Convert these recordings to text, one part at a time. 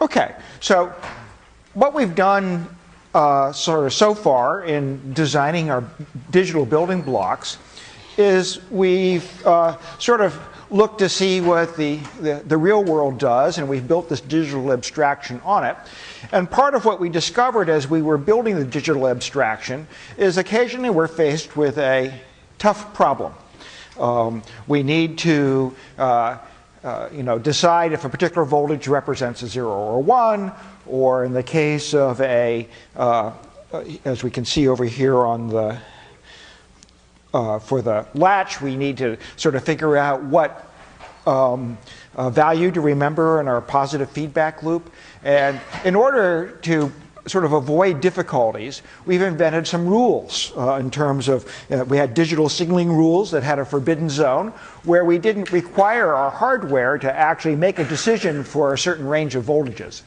Okay, so what we've done so far in designing our digital building blocks is we've sort of looked to see what the real world does, and we've built this digital abstraction on it. And part of what we discovered as we were building the digital abstraction is occasionally we're faced with a tough problem. We need to decide if a particular voltage represents a 0 or 1, or in the case of as we can see over here on the for the latch, we need to sort of figure out what value to remember in our positive feedback loop. And in order to sort of avoid difficulties, we've invented some rules in terms of, we had digital signaling rules that had a forbidden zone where we didn't require our hardware to actually make a decision for a certain range of voltages.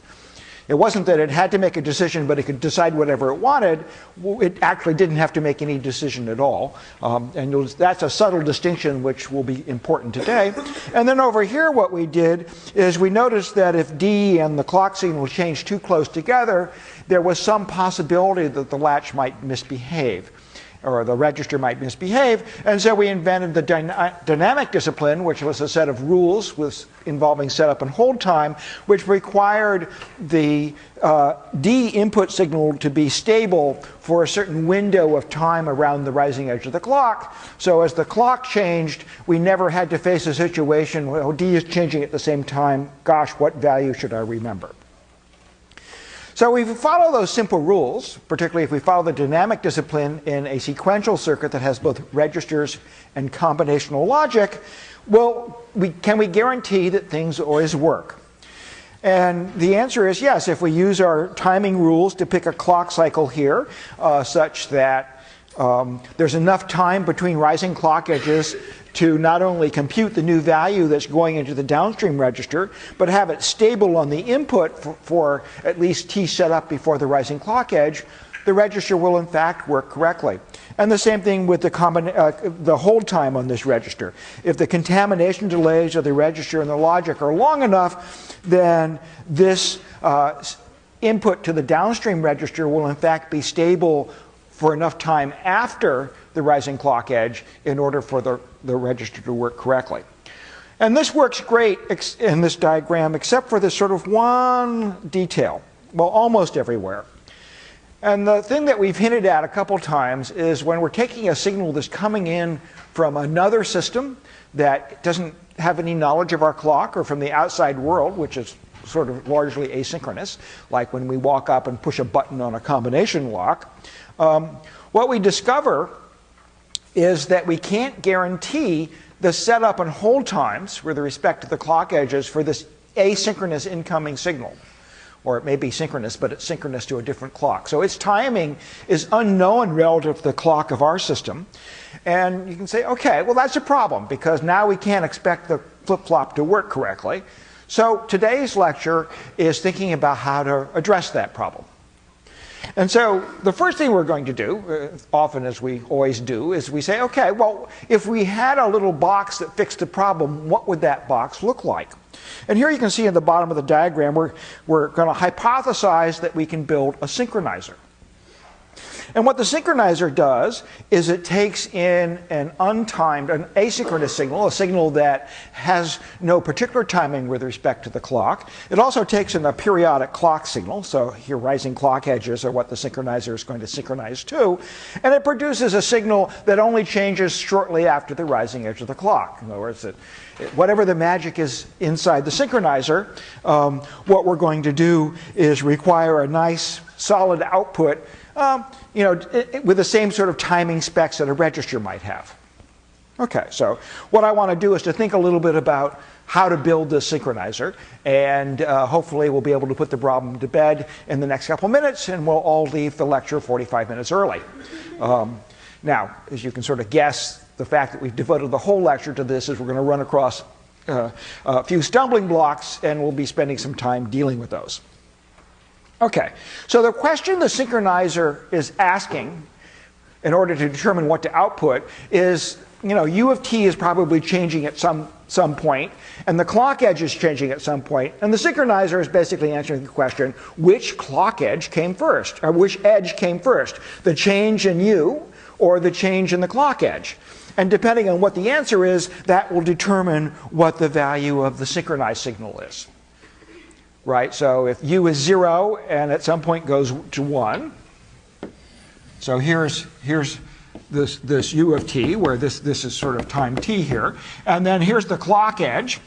It wasn't that it had to make a decision, but it could decide whatever it wanted. It actually didn't have to make any decision at all. And that's a subtle distinction which will be important today. And then over here what we did is we noticed that if D and the clock signal changed too close together, there was some possibility that the latch might misbehave, or the register might misbehave. And so we invented the dynamic discipline, which was a set of rules involving setup and hold time, which required the D input signal to be stable for a certain window of time around the rising edge of the clock. So as the clock changed, we never had to face a situation where D is changing at the same time. Gosh, what value should I remember? So if we follow those simple rules, particularly if we follow the dynamic discipline in a sequential circuit that has both registers and combinational logic, well, can we guarantee that things always work? And the answer is yes, if we use our timing rules to pick a clock cycle here, such that there's enough time between rising clock edges to not only compute the new value that's going into the downstream register, but have it stable on the input for at least T set up before the rising clock edge, the register will in fact work correctly. And the same thing with the hold time on this register. If the contamination delays of the register and the logic are long enough, then this input to the downstream register will in fact be stable for enough time after the rising clock edge in order for the register to work correctly. And this works great in this diagram, except for this sort of one detail. Well, almost everywhere. And the thing that we've hinted at a couple times is when we're taking a signal that's coming in from another system that doesn't have any knowledge of our clock, or from the outside world, which is sort of largely asynchronous, like when we walk up and push a button on a combination lock, what we discover is that we can't guarantee the setup and hold times with respect to the clock edges for this asynchronous incoming signal. Or it may be synchronous, but it's synchronous to a different clock. So its timing is unknown relative to the clock of our system. And you can say, okay, well that's a problem, because now we can't expect the flip-flop to work correctly. So today's lecture is thinking about how to address that problem. And so the first thing we're going to do, often as we always do, is we say, okay, well, if we had a little box that fixed the problem, what would that box look like? And here you can see at the bottom of the diagram, we're going to hypothesize that we can build a synchronizer. And what the synchronizer does is it takes in an untimed, an asynchronous signal, a signal that has no particular timing with respect to the clock. It also takes in a periodic clock signal, so here rising clock edges are what the synchronizer is going to synchronize to, and it produces a signal that only changes shortly after the rising edge of the clock. In other words, whatever the magic is inside the synchronizer, what we're going to do is require a nice solid output with the same sort of timing specs that a register might have. Okay, so what I want to do is to think a little bit about how to build this synchronizer, and hopefully we'll be able to put the problem to bed in the next couple minutes, and we'll all leave the lecture 45 minutes early. Now, as you can sort of guess, the fact that we've devoted the whole lecture to this is we're going to run across a few stumbling blocks, and we'll be spending some time dealing with those. Okay, so the question the synchronizer is asking in order to determine what to output is, U of t is probably changing at some some point, and the clock edge is changing at some point, and the synchronizer is basically answering the question, which clock edge came first, or which edge came first, the change in U or the change in the clock edge. And depending on what the answer is, that will determine what the value of the synchronized signal is. Right? So if U is 0 and at some point goes to 1, so here's this U of t, where this is sort of time t here, and then here's the clock edge.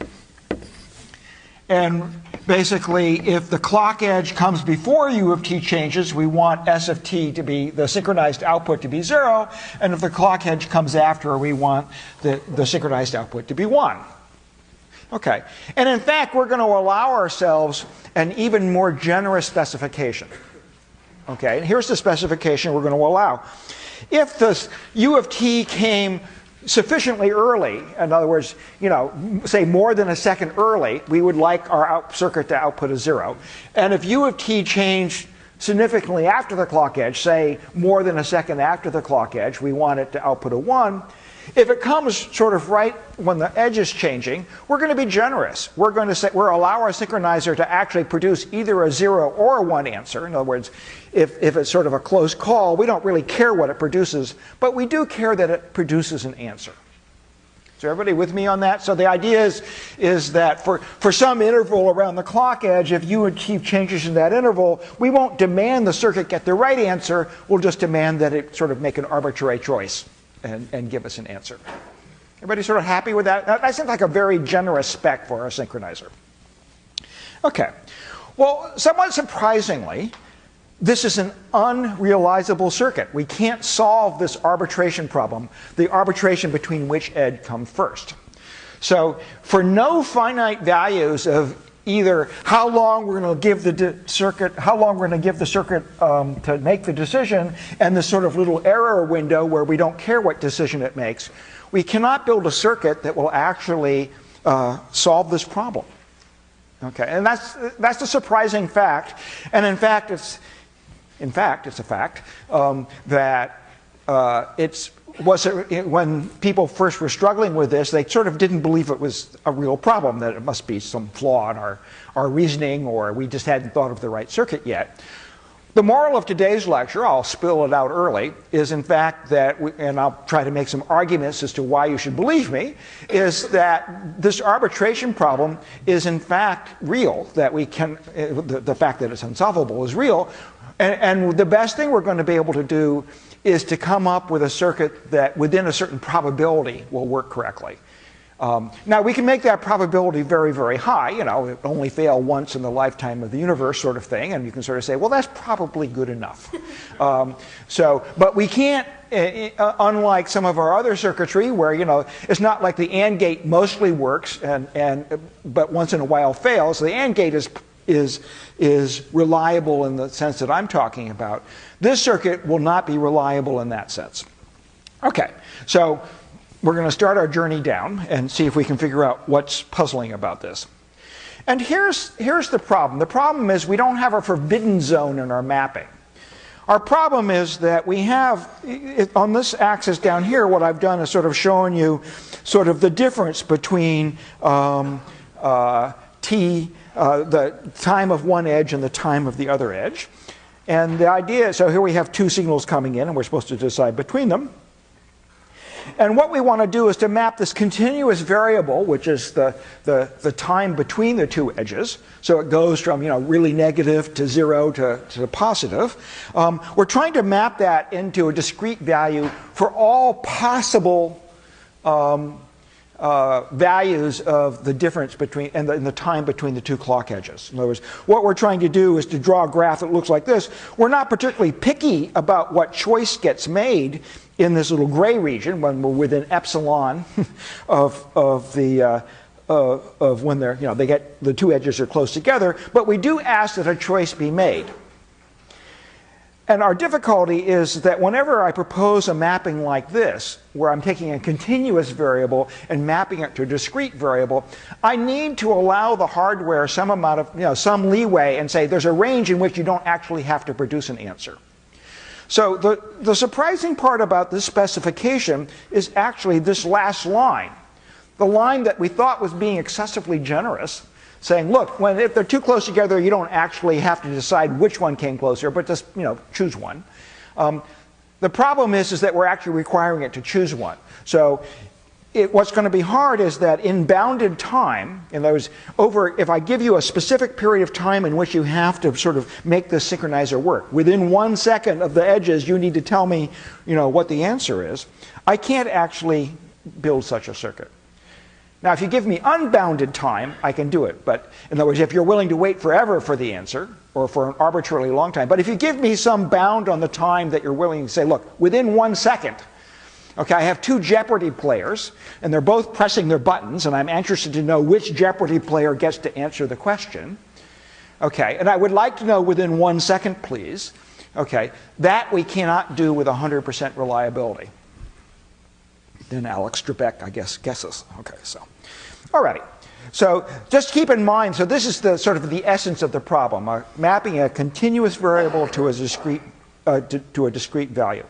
And basically, if the clock edge comes before U of t changes, we want S of t to be, the synchronized output to be 0, and if the clock edge comes after, we want the synchronized output to be 1. Okay, and in fact, we're going to allow ourselves an even more generous specification. Okay, and here's the specification we're going to allow. If the U of t came sufficiently early, in other words, say more than a second early, we would like our circuit to output a 0. And if U of t changed significantly after the clock edge, say more than a second after the clock edge, we want it to output a 1. If it comes sort of right when the edge is changing, we're going to be generous. We're going to say, allow our synchronizer to actually produce either a 0 or a 1 answer. In other words, if it's sort of a close call, we don't really care what it produces, but we do care that it produces an answer. Is everybody with me on that? So the idea is that for some interval around the clock edge, if U and t changes in that interval, we won't demand the circuit get the right answer. We'll just demand that it sort of make an arbitrary choice and give us an answer. Everybody sort of happy with that? That seems like a very generous spec for our synchronizer. Okay. Well, somewhat surprisingly, this is an unrealizable circuit. We can't solve this arbitration problem, the arbitration between which edge comes first. So for no finite values of either how long we're going to give the circuit, to make the decision, and this sort of little error window where we don't care what decision it makes, we cannot build a circuit that will actually solve this problem. Okay, and that's the surprising fact. And in fact, it's a fact that when people first were struggling with this, they sort of didn't believe it was a real problem, that it must be some flaw in our reasoning, or we just hadn't thought of the right circuit yet. The moral of today's lecture, I'll spill it out early, is in fact that, and I'll try to make some arguments as to why you should believe me, is that this arbitration problem is in fact real, that we can, the fact that it's unsolvable is real, and the best thing we're going to be able to do is to come up with a circuit that within a certain probability will work correctly. Now we can make that probability very, very high, it only fail once in the lifetime of the universe sort of thing, and you can sort of say, well, that's probably good enough. But we can't, unlike some of our other circuitry where, it's not like the AND gate mostly works but once in a while fails. The AND gate is reliable in the sense that I'm talking about. This circuit will not be reliable in that sense. Okay, so we're going to start our journey down and see if we can figure out what's puzzling about this. And here's the problem. The problem is we don't have a forbidden zone in our mapping. Our problem is that we have, on this axis down here, what I've done is sort of showing you sort of the difference between the time of one edge and the time of the other edge. And the idea, so here we have two signals coming in, and we're supposed to decide between them. And what we want to do is to map this continuous variable, which is the time between the two edges. So it goes from really negative to 0 to positive. We're trying to map that into a discrete value for all possible values of the difference between and the time between the two clock edges. In other words, what we're trying to do is to draw a graph that looks like this. We're not particularly picky about what choice gets made in this little gray region when we're within epsilon of when they're they get the two edges are close together. But we do ask that a choice be made. And our difficulty is that whenever I propose a mapping like this, where I'm taking a continuous variable and mapping it to a discrete variable, I need to allow the hardware some amount of, some leeway and say there's a range in which you don't actually have to produce an answer. So the surprising part about this specification is actually this last line. the line that we thought was being excessively generous, saying, look, if they're too close together, you don't actually have to decide which one came closer, but just choose one. The problem is that we're actually requiring it to choose one. So what's going to be hard is that in bounded time, in other words, if I give you a specific period of time in which you have to sort of make this synchronizer work, within 1 second of the edges, you need to tell me, what the answer is. I can't actually build such a circuit. Now, if you give me unbounded time, I can do it. But in other words, if you're willing to wait forever for the answer, or for an arbitrarily long time, but if you give me some bound on the time that you're willing to say, look, within 1 second, okay, I have two Jeopardy players, and they're both pressing their buttons, and I'm interested to know which Jeopardy player gets to answer the question. Okay, and I would like to know within 1 second, please. Okay, that we cannot do with 100% reliability. Then Alex Trebek, I guess, guesses. Okay, so, all right. So just keep in mind, so this is the sort of the essence of the problem, mapping a continuous variable to a discrete value.